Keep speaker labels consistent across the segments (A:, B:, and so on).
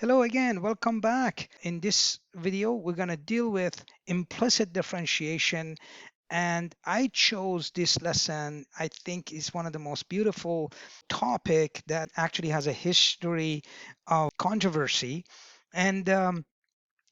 A: Hello again, welcome back. In this video, we're going to deal with implicit differentiation. And I chose this lesson, I think is one of the most beautiful topic that actually has a history of controversy. And I'm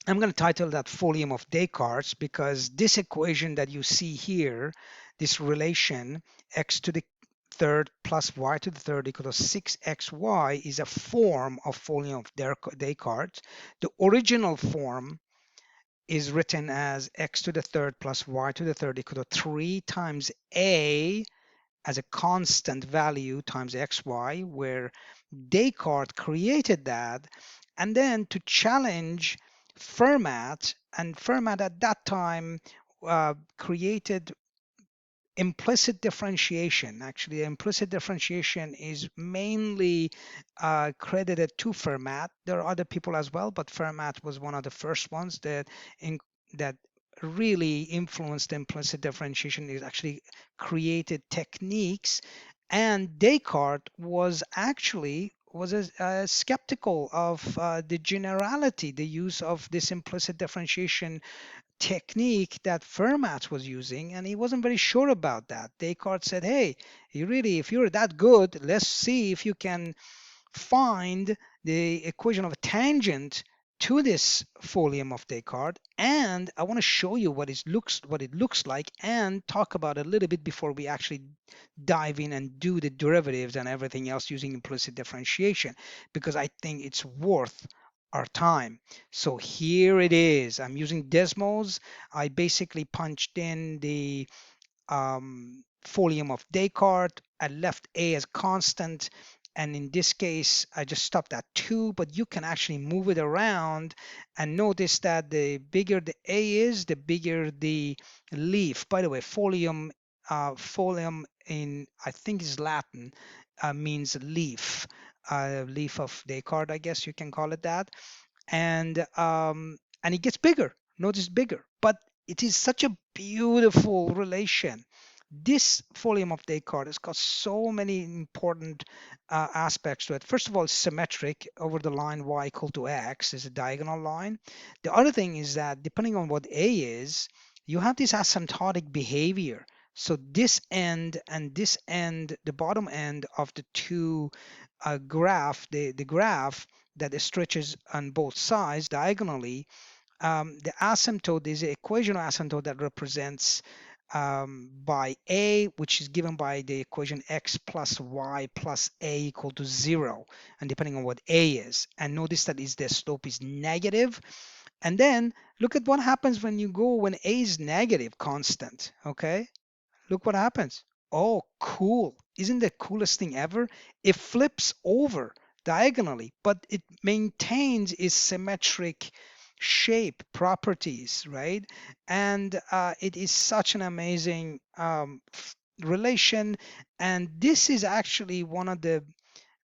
A: going to title that Folium of Descartes because this equation that you see here, this relation x to the third plus y to the third equal to 6xy is a form of Folium of Descartes. The original form is written as x to the third plus y to the third equal to 3 times a as a constant value times xy, where Descartes created that. And then to challenge Fermat, and Fermat at that time created implicit differentiation. Actually, implicit differentiation is mainly credited to Fermat. There are other people as well, but Fermat was one of the first ones that really influenced implicit differentiation. It actually created techniques, and Descartes was actually skeptical of the generality, the use of this implicit differentiation technique that Fermat was using, and he wasn't very sure about that. Descartes said, hey, if you're that good, let's see if you can find the equation of a tangent to this Folium of Descartes, and I want to show you what it looks like and talk about it a little bit before we actually dive in and do the derivatives and everything else using implicit differentiation, because I think it's worth our time. So here it is. I'm using Desmos. I basically punched in the Folium of Descartes. I left a as constant, and in this case I just stopped at 2, but you can actually move it around and notice that the bigger the a is, the bigger the leaf. By the way, folium in, I think, is Latin, means leaf, leaf of Descartes, I guess you can call it that. And it gets bigger. Notice bigger, but it is such a beautiful relation. This Folium of Descartes has got so many important aspects to it. First of all, it's symmetric over the line y equal to x is a diagonal line. The other thing is that depending on what a is, you have this asymptotic behavior. So this end and this end, the bottom end of the two graph, the graph that stretches on both sides diagonally, the asymptote is the equation of asymptote that represents by a, which is given by the equation x plus y plus a equal to 0, and depending on what a is. And notice that the slope is negative. And then look at what happens when a is negative constant. Okay, look what happens. Oh, cool. Isn't the coolest thing ever? It flips over diagonally, but it maintains its symmetric shape properties, right? And it is such an amazing relation. And this is actually one of the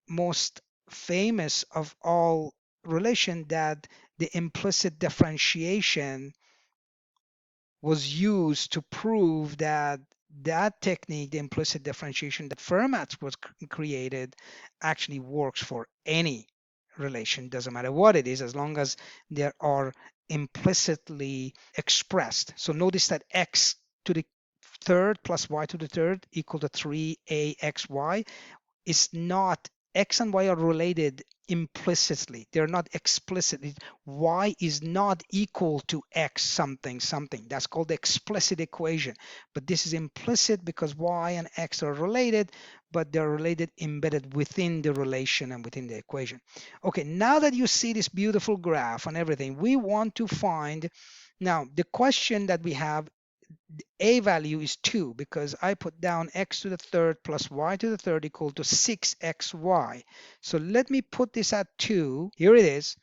A: most famous of all relation, that the implicit differentiation was used to prove that that technique, the implicit differentiation that Fermat was created, actually works for any relation. Doesn't matter what it is, as long as they are implicitly expressed. So notice that x to the third plus y to the third equal to 3axy is not, x and y are related implicitly. They're not explicitly. Y is not equal to x something something. That's called the explicit equation. But this is implicit because y and x are related, but they're related embedded within the relation and within the equation. Okay, now that you see this beautiful graph and everything, we want to find, now the question that we have, a value is 2 because I put down x to the third plus y to the third equal to 6xy. So let me put this at 2. Here it is.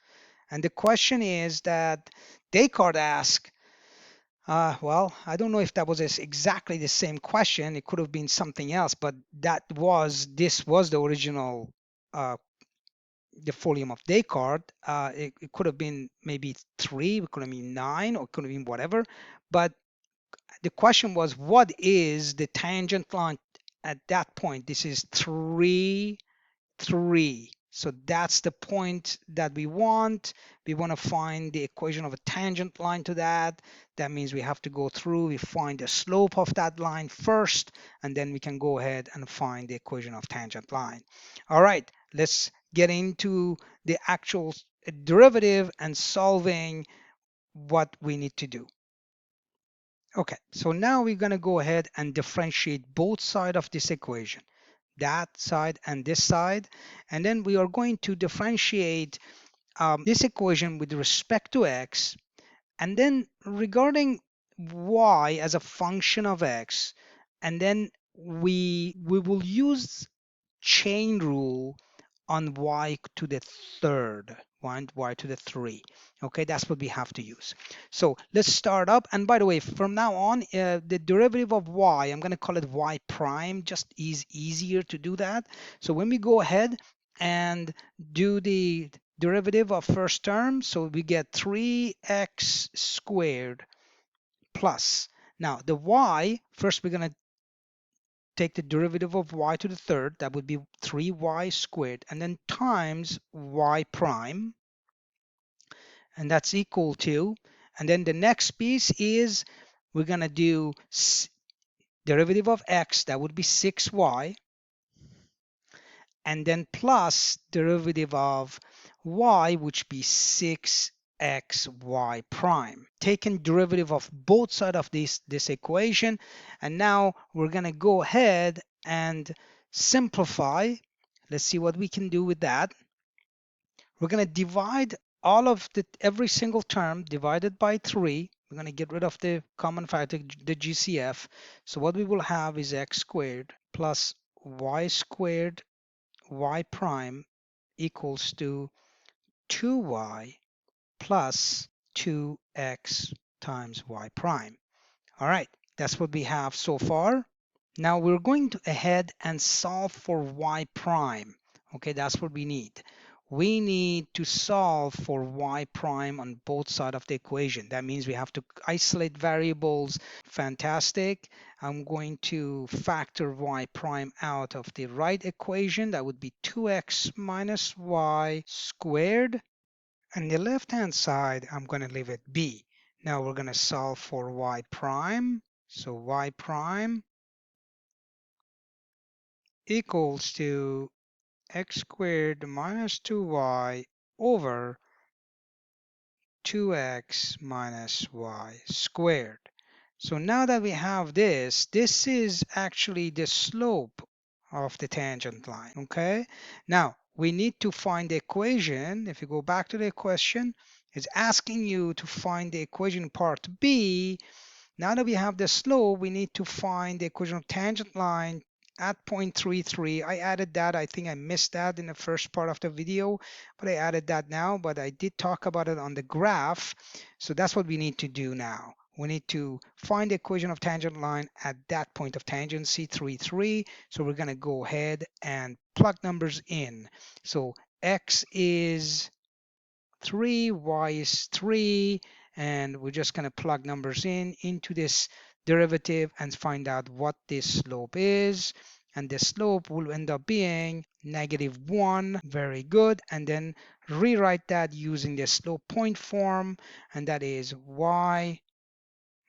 A: And the question is that Descartes asked, well, I don't know if that was exactly the same question. It could have been something else, but this was the original, the Folium of Descartes. It could have been maybe 3, it could have been 9, or it could have been whatever. But the question was, what is the tangent line at that point? This is 3, 3. So that's the point that we want. We want to find the equation of a tangent line to that. That means we have to go through, we find the slope of that line first, and then we can go ahead and find the equation of tangent line. All right, let's get into the actual derivative and solving what we need to do. Okay, so now we're going to go ahead and differentiate both sides of this equation, that side and this side, and then we are going to differentiate this equation with respect to x, and then regarding y as a function of x, and then we will use chain rule on y to the third, y to the 3. Okay, that's what we have to use. So let's start up. And by the way, from now on, the derivative of y, I'm going to call it y prime, just is easier to do that. So when we go ahead and do the derivative of first term, so we get 3x squared plus. Now the y, first we're going to take the derivative of y to the third, that would be 3y squared, and then times y prime, and that's equal to, and then the next piece is we're going to do derivative of x, that would be 6y, and then plus derivative of y, which be 6xy prime. Taking derivative of both sides of this equation, and now we're going to go ahead and simplify. Let's see what we can do with that. We're going to divide all of every single term divided by 3. We're going to get rid of the common factor, the GCF. So what we will have is x squared plus y squared y prime equals to 2y plus 2x times y prime. All right, that's what we have so far. Now we're going to ahead and solve for y prime. Okay, that's what we need. We need to solve for y prime on both sides of the equation. That means we have to isolate variables. Fantastic. I'm going to factor y prime out of the right equation. That would be 2x minus y squared. And the left-hand side, I'm going to leave it b. Now we're going to solve for y prime. So y prime equals to x squared minus 2y over 2x minus y squared. So now that we have this, this is actually the slope of the tangent line, okay? Now, we need to find the equation. If you go back to the question, it's asking you to find the equation part B. Now that we have the slope, we need to find the equation of tangent line at 0.33. I added that. I think I missed that in the first part of the video, but I added that now. But I did talk about it on the graph. So that's what we need to do now. We need to find the equation of tangent line at that point of tangency, 3, 3. So we're going to go ahead and plug numbers in. So x is 3, y is 3, and we're just going to plug numbers in into this derivative and find out what this slope is. And the slope will end up being -1. Very good. And then rewrite that using the slope point form, and that is y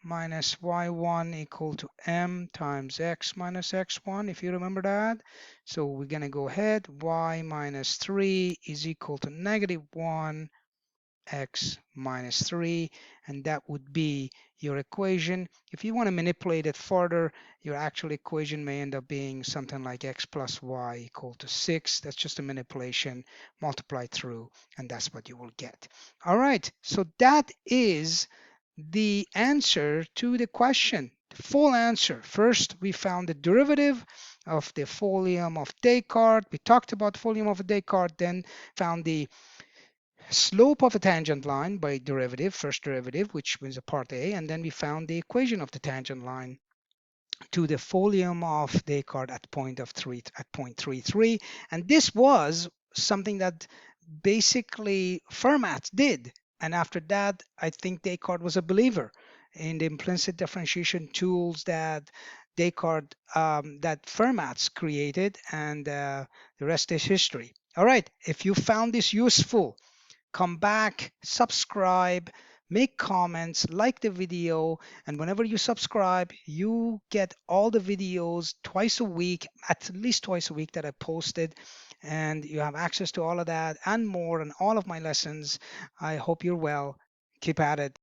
A: minus y1 equal to m times x minus x1, if you remember that. So we're going to go ahead, y minus 3 is equal to -1 x minus 3, and that would be your equation. If you want to manipulate it further, your actual equation may end up being something like x plus y equal to 6. That's just a manipulation, multiply through, and that's what you will get. All right, so that is the answer to the question, the full answer. First, we found the derivative of the Folium of Descartes. We talked about Folium of Descartes, then found the slope of a tangent line by derivative, first derivative, which was a part A, and then we found the equation of the tangent line to the Folium of Descartes at point of 0.33, and this was something that basically Fermat did, and after that I think Descartes was a believer in the implicit differentiation tools that Descartes that Fermat's created, and the rest is history. All right, if you found this useful, come back, subscribe, make comments, like the video, and whenever you subscribe, you get all the videos twice a week, at least twice a week that I posted, and you have access to all of that and more and all of my lessons. I hope you're well. Keep at it.